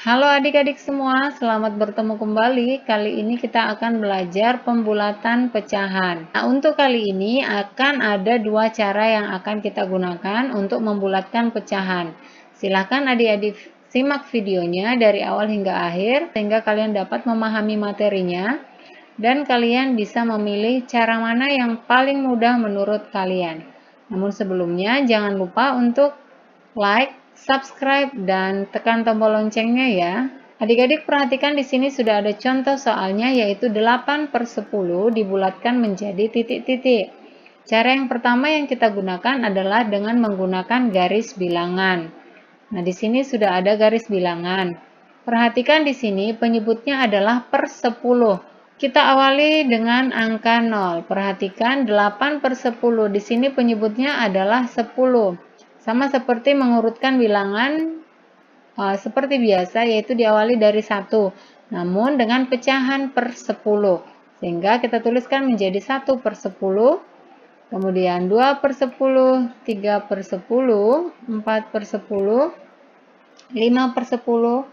Halo adik-adik semua, selamat bertemu kembali. Kali ini kita akan belajar pembulatan pecahan. Nah, untuk kali ini akan ada dua cara yang akan kita gunakan untuk membulatkan pecahan. Silahkan adik-adik simak videonya dari awal hingga akhir, sehingga kalian dapat memahami materinya, dan kalian bisa memilih cara mana yang paling mudah menurut kalian. Namun sebelumnya, jangan lupa untuk like, subscribe, dan tekan tombol loncengnya ya. Adik-adik perhatikan di sini sudah ada contoh soalnya, yaitu 8/10 dibulatkan menjadi titik-titik. Cara yang pertama yang kita gunakan adalah dengan menggunakan garis bilangan. Nah, di sini sudah ada garis bilangan. Perhatikan di sini penyebutnya adalah per 10. Kita awali dengan angka 0. Perhatikan 8/10. Di sini penyebutnya adalah 10. Sama seperti mengurutkan bilangan seperti biasa, yaitu diawali dari 1. Namun dengan pecahan per 10. Sehingga kita tuliskan menjadi 1/10. Kemudian 2/10, 3/10, 4/10, 5/10,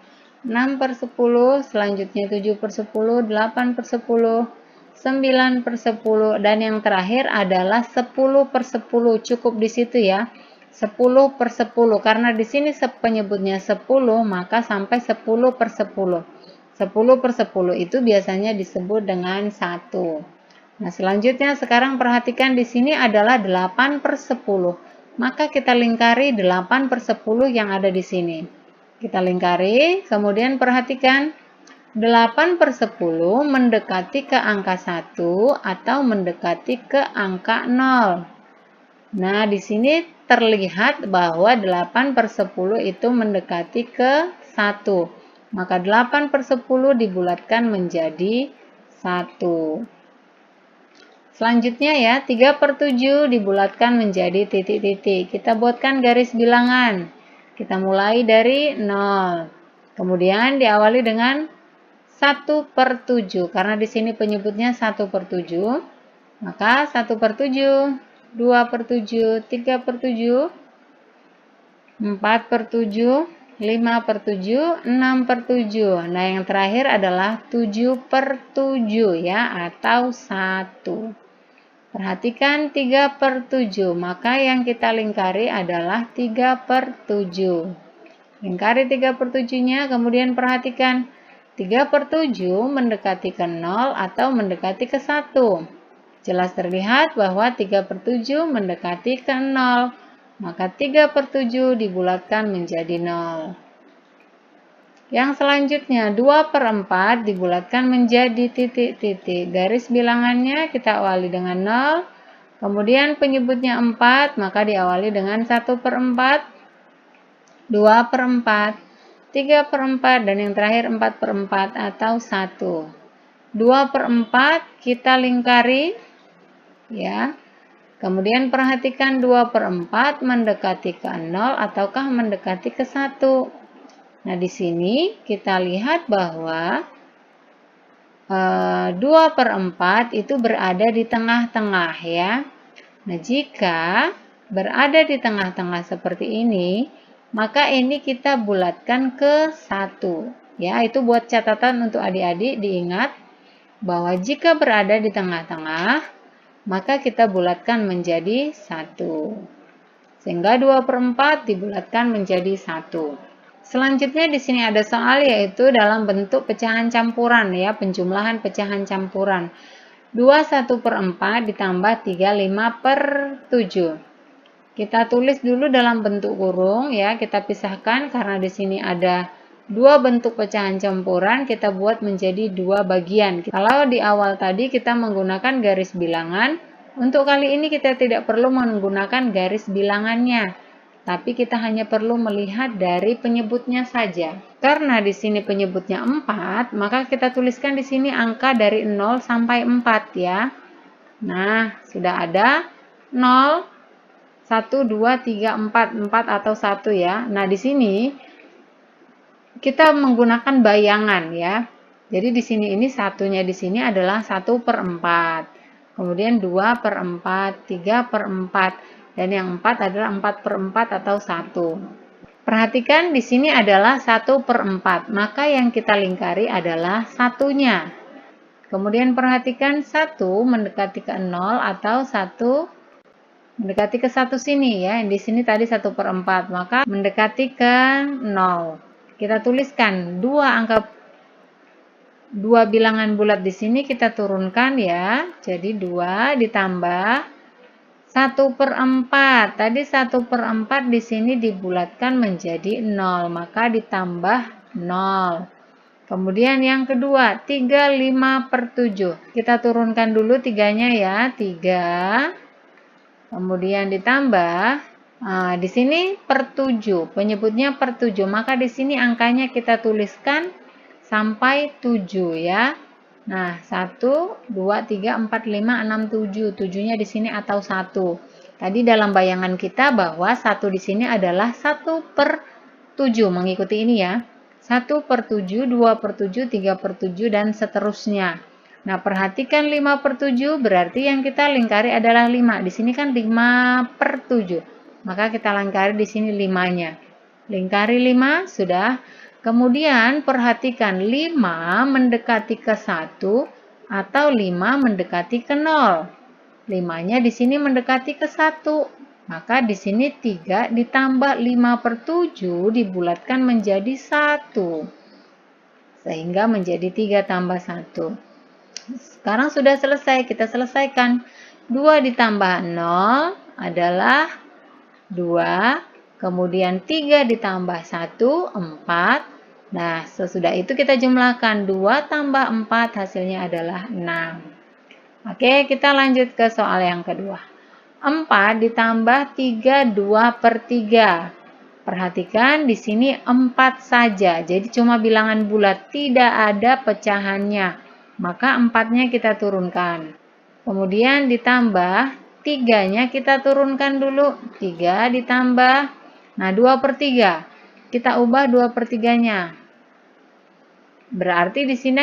6/10, selanjutnya 7/10, 8/10, 9/10, dan yang terakhir adalah 10/10. Cukup di situ ya. 10/10, karena di sini penyebutnya 10, maka sampai 10/10. 10/10 itu biasanya disebut dengan 1. Nah, selanjutnya sekarang perhatikan di sini adalah 8/10. Maka kita lingkari 8/10 yang ada di sini. Kita lingkari, kemudian perhatikan 8/10 mendekati ke angka 1 atau mendekati ke angka 0. Nah, di sini terlihat bahwa 8/10 itu mendekati ke 1. Maka 8/10 dibulatkan menjadi 1. Selanjutnya ya, 3/7 dibulatkan menjadi titik-titik. Kita buatkan garis bilangan. Kita mulai dari 0. Kemudian diawali dengan 1/7. Karena di sini penyebutnya 1/7. Maka 1/7, 2/7, 3/7, 4/7, 5/7, 6/7. Nah, yang terakhir adalah 7/7 ya, atau 1. Perhatikan 3/7, maka yang kita lingkari adalah 3/7. Lingkari 3/7-nya, kemudian perhatikan 3/7 mendekati ke 0 atau mendekati ke 1. Jelas terlihat bahwa 3/7 mendekati ke 0, maka 3/7 dibulatkan menjadi 0. Yang selanjutnya 2/4 dibulatkan menjadi titik-titik. Garis bilangannya kita awali dengan 0, kemudian penyebutnya 4, maka diawali dengan 1/4, 2/4, 3/4, dan yang terakhir 4/4 atau 1. 2/4 kita lingkari ya. Kemudian perhatikan 2/4 mendekati ke 0 ataukah mendekati ke 1. Nah, di sini kita lihat bahwa 2/4 itu berada di tengah-tengah ya. Nah, jika berada di tengah-tengah seperti ini, maka ini kita bulatkan ke 1. Ya, itu buat catatan untuk adik-adik, diingat bahwa jika berada di tengah-tengah, maka kita bulatkan menjadi 1. Sehingga 2/4 dibulatkan menjadi 1. Selanjutnya di sini ada soal, yaitu dalam bentuk pecahan campuran ya, penjumlahan pecahan campuran. 21/4 ditambah 35/7. Kita tulis dulu dalam bentuk kurung ya, kita pisahkan karena di sini ada dua bentuk pecahan campuran, kita buat menjadi dua bagian. Kalau di awal tadi kita menggunakan garis bilangan, untuk kali ini kita tidak perlu menggunakan garis bilangannya, tapi kita hanya perlu melihat dari penyebutnya saja. Karena di sini penyebutnya 4, maka kita tuliskan di sini angka dari 0 sampai 4 ya. Nah, sudah ada 0, 1, 2, 3, 4, 4 atau 1 ya. Nah, di sini kita menggunakan bayangan ya. Jadi di sini ini satunya di sini adalah 1/4. Kemudian 2/4, 3/4, dan yang 4 adalah 4/4 atau 1. Perhatikan di sini adalah 1/4, maka yang kita lingkari adalah satunya. Kemudian perhatikan 1 mendekati ke 0 atau 1 mendekati ke 1 sini ya. Di sini tadi 1/4, maka mendekati ke 0. Kita tuliskan dua bilangan bulat di sini kita turunkan ya. Jadi 2 ditambah 1/4. Tadi 1/4 di sini dibulatkan menjadi 0, maka ditambah 0. Kemudian yang kedua, 3/5/7. Kita turunkan dulu 3-nya ya, 3. Kemudian ditambah, di sini per 7, penyebutnya per 7, maka di sini angkanya kita tuliskan sampai 7 ya. Nah, 1, 2, 3, 4, 5, 6, 7. 7-nya di sini atau 1. Tadi dalam bayangan kita bahwa 1 di sini adalah 1/7, mengikuti ini ya. 1/7, 2/7, 3/7, dan seterusnya. Nah, perhatikan 5/7 berarti yang kita lingkari adalah 5. Di sini kan 5/7. Maka kita lingkari di sini 5-nya. Lingkari 5, sudah. Kemudian perhatikan 5 mendekati ke 1 atau 5 mendekati ke 0. 5-nya di sini mendekati ke 1. Maka di sini 3 ditambah 5/7 dibulatkan menjadi 1. Sehingga menjadi 3 tambah 1. Sekarang sudah selesai, kita selesaikan. 2 ditambah 0 adalah 2. Kemudian 3 ditambah 1, 4. Nah, sesudah itu kita jumlahkan. 2 tambah 4 hasilnya adalah 6. Oke, kita lanjut ke soal yang kedua. 4 ditambah 3, 2/3. Perhatikan di sini 4 saja, jadi cuma bilangan bulat, tidak ada pecahannya. Maka 4-nya kita turunkan. Kemudian ditambah 3-nya kita turunkan dulu. 3 ditambah, nah 2/3. Kita ubah 2/3-nya. Berarti di sini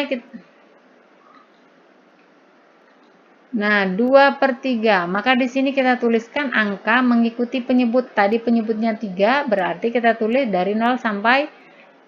nah 2/3. Maka di sini kita tuliskan angka mengikuti penyebut. Tadi penyebutnya 3, berarti kita tulis dari 0 sampai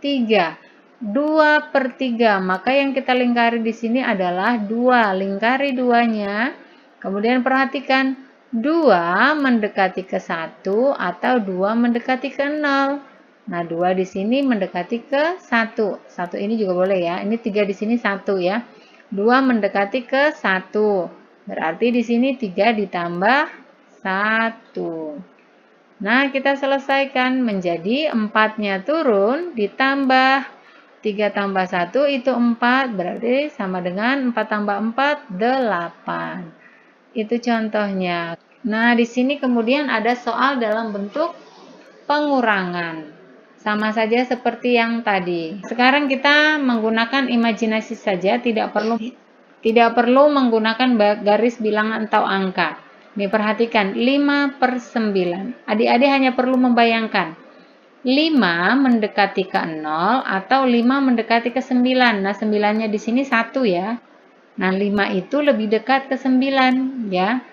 3. 2/3, maka yang kita lingkari di sini adalah 2. Lingkari 2-nya. Kemudian perhatikan 2 mendekati ke 1 atau 2 mendekati ke 0. Nah, 2 di sini mendekati ke 1. 1 ini juga boleh ya. Ini 3 di sini 1 ya. 2 mendekati ke 1. Berarti di sini 3 ditambah 1. Nah, kita selesaikan menjadi 4-nya turun ditambah 3 tambah 1 itu 4, berarti sama dengan 4 tambah 4, 8. Itu contohnya. Nah, di sini kemudian ada soal dalam bentuk pengurangan. Sama saja seperti yang tadi. Sekarang kita menggunakan imajinasi saja, tidak perlu menggunakan garis bilangan atau angka. Nih, perhatikan 5/9. Adik-adik hanya perlu membayangkan 5 mendekati ke 0 atau 5 mendekati ke 9. Nah, 9-nya di sini 1 ya. Nah, 5 itu lebih dekat ke 9 ya.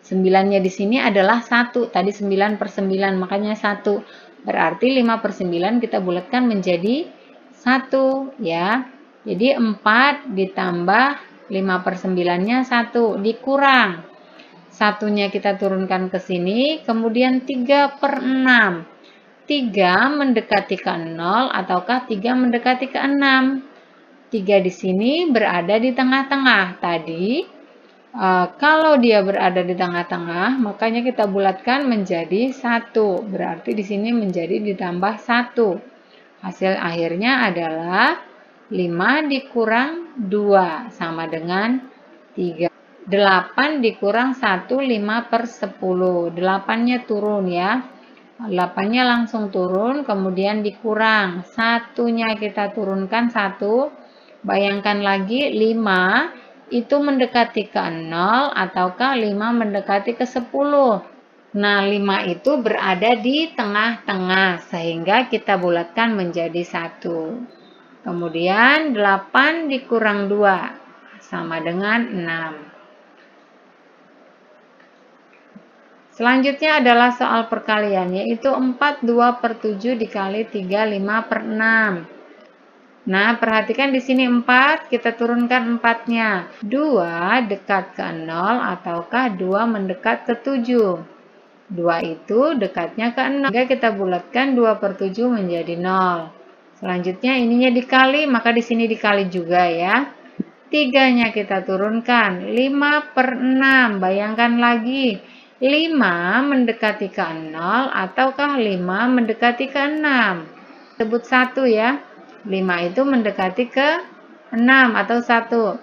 9-nya di sini adalah 1. Tadi 9/9, makanya 1. Berarti 5/9 kita bulatkan menjadi 1 ya. Jadi 4 ditambah 5/9-nya 1 dikurang. Satunya kita turunkan ke sini, kemudian 3/6. 3 mendekati ke 0 ataukah 3 mendekati ke 6? 3 di sini berada di tengah-tengah. Tadi, kalau dia berada di tengah-tengah, makanya kita bulatkan menjadi 1. Berarti di sini menjadi ditambah 1. Hasil akhirnya adalah 5 dikurang 2 sama dengan 3. 8 dikurang 1, 5/10. 8-nya turun ya. 8-nya langsung turun, kemudian dikurang. 1-nya kita turunkan 1. Bayangkan lagi 5 itu mendekati ke 0 ataukah 5 mendekati ke 10. Nah, 5 itu berada di tengah-tengah sehingga kita bulatkan menjadi 1. Kemudian 8 dikurang 2 sama dengan 6. Selanjutnya adalah soal perkalian, yaitu 42/7 dikali 35/6. Nah, perhatikan di sini 4, kita turunkan 4-nya. 2 dekat ke 0 ataukah 2 mendekat ke 7? 2 itu dekatnya ke 0. Sehingga kita bulatkan 2/7 menjadi 0. Selanjutnya ininya dikali, maka di sini dikali juga ya. 3-nya kita turunkan. 5/6. Bayangkan lagi. 5 mendekati ke 0 ataukah 5 mendekati ke 6? Sebut 1 ya. 5 itu mendekati ke 6 atau 1.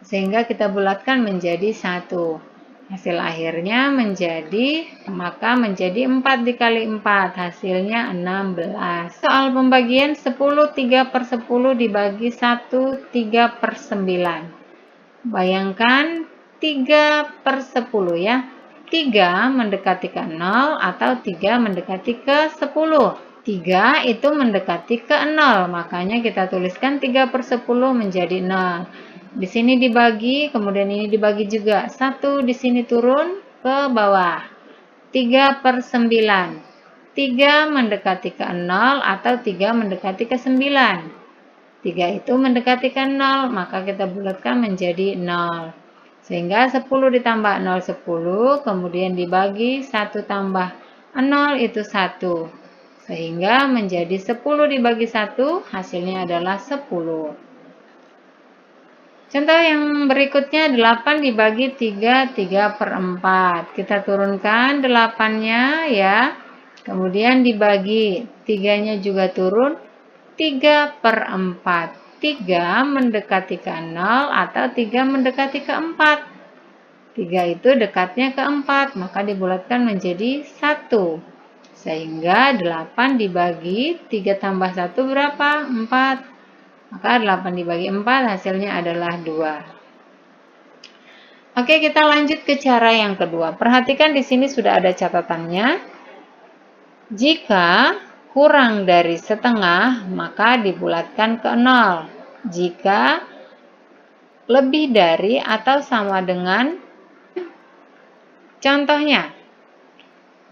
Sehingga kita bulatkan menjadi 1. Hasil akhirnya maka menjadi 4 dikali 4. Hasilnya 16. Soal pembagian 10 3/10 dibagi 1 3/9. Bayangkan 3/10 ya. 3 mendekati ke 0 atau 3 mendekati ke 10. 3 itu mendekati ke 0, makanya kita tuliskan 3/10 menjadi 0. Di sini dibagi, kemudian ini dibagi juga. 1 di sini turun ke bawah. 3/9. 3 mendekati ke 0 atau 3 mendekati ke 9. 3 itu mendekati ke 0, maka kita bulatkan menjadi 0. Sehingga 10 ditambah 0, 10, kemudian dibagi 1 tambah 0 itu 1. Sehingga menjadi 10 dibagi 1, hasilnya adalah 10. Contoh yang berikutnya 8 dibagi 3, 3/4. Kita turunkan 8-nya ya. Kemudian dibagi 3-nya juga turun 3/4. 3 mendekati ke 0 atau 3 mendekati ke 4. 3 itu dekatnya ke 4, maka dibulatkan menjadi 1. Sehingga 8 dibagi 3 tambah 1 berapa? 4. Maka 8 dibagi 4 hasilnya adalah 2. Oke, kita lanjut ke cara yang kedua. Perhatikan di sini sudah ada catatannya. Jika kurang dari setengah, maka dibulatkan ke 0. Jika lebih dari atau sama dengan, contohnya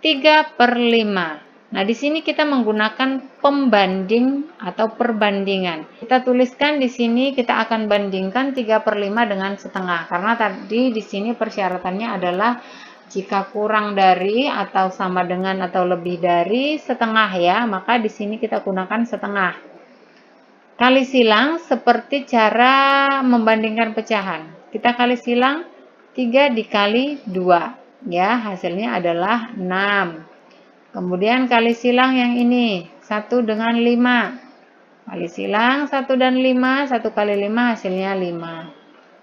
3/5. Nah, di sini kita menggunakan pembanding atau perbandingan. Kita tuliskan di sini kita akan bandingkan 3/5 dengan setengah. Karena tadi di sini persyaratannya adalah jika kurang dari atau sama dengan atau lebih dari setengah ya, maka di sini kita gunakan setengah. Kali silang seperti cara membandingkan pecahan. Kita kali silang 3 dikali 2. Ya, hasilnya adalah 6. Kemudian kali silang yang ini, 1 dengan 5. Kali silang 1 dan 5, 1 kali 5 hasilnya 5.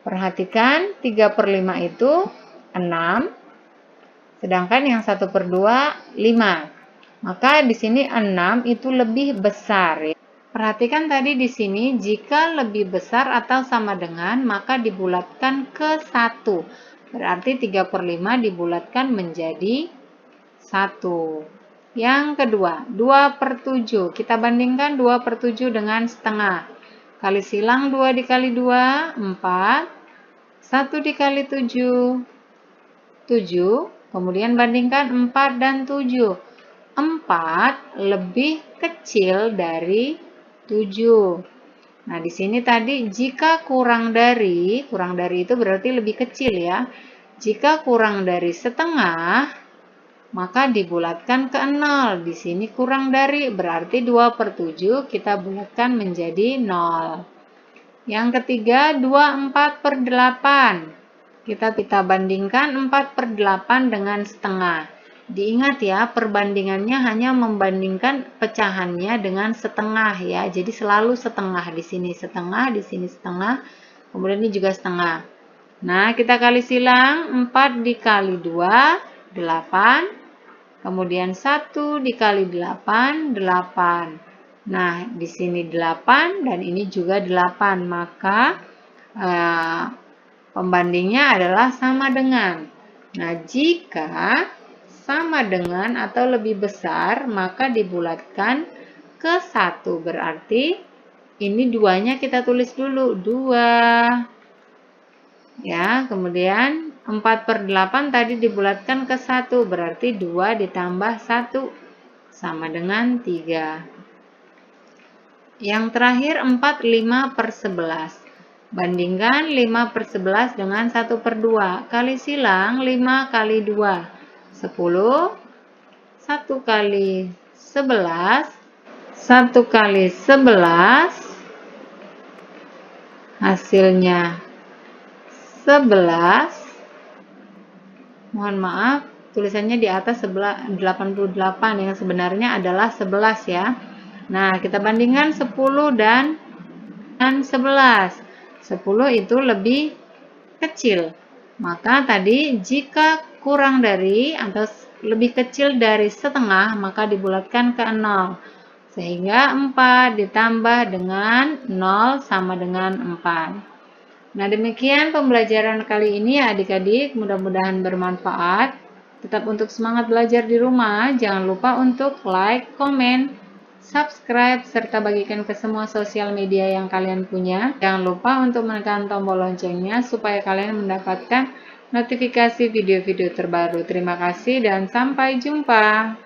Perhatikan 3/5 itu 6, sedangkan yang 1/2 5. Maka di sini 6 itu lebih besar. Perhatikan tadi di sini, jika lebih besar atau sama dengan, maka dibulatkan ke 1. Berarti 3/5 dibulatkan menjadi 1. Yang kedua, 2/7. Kita bandingkan 2/7 dengan setengah. Kali silang 2 dikali 2, 4. 1 dikali 7, 7. Kemudian bandingkan 4 dan 7. 4 lebih kecil dari 7. Nah, di sini tadi jika kurang dari itu berarti lebih kecil ya. Jika kurang dari setengah, maka dibulatkan ke 0. Di sini kurang dari, berarti 2/7 kita bulatkan menjadi 0. Yang ketiga, 24/8. Kita bandingkan 4/8 dengan setengah. Diingat ya, perbandingannya hanya membandingkan pecahannya dengan setengah ya. Jadi selalu setengah, di sini setengah, di sini setengah, kemudian ini juga setengah. Nah, kita kali silang 4 dikali 2, 8. Kemudian 1 dikali 8, 8. Nah, di sini 8 dan ini juga 8. Maka pembandingnya adalah sama dengan. Nah, jika sama dengan atau lebih besar, maka dibulatkan ke 1. Berarti ini 2-nya kita tulis dulu, 2. Ya, kemudian 4/8 tadi dibulatkan ke 1, berarti 2 ditambah 1 sama dengan 3. Yang terakhir 5/11. Bandingkan 5/11 dengan 1/2. Kali silang 5 kali 2. 10. 1 kali 11. 1 kali 11. Hasilnya 11. Mohon maaf, tulisannya di atas 88 yang sebenarnya adalah 11 ya. Nah, kita bandingkan 10 dan 11. 10 itu lebih kecil. Maka tadi jika kurang dari atau lebih kecil dari setengah, maka dibulatkan ke 0. Sehingga 4 ditambah dengan 0 sama dengan 4. Nah, demikian pembelajaran kali ini ya adik-adik, mudah-mudahan bermanfaat. Tetap untuk semangat belajar di rumah, jangan lupa untuk like, komen, subscribe, serta bagikan ke semua sosial media yang kalian punya. Jangan lupa untuk menekan tombol loncengnya supaya kalian mendapatkan notifikasi video-video terbaru. Terima kasih dan sampai jumpa.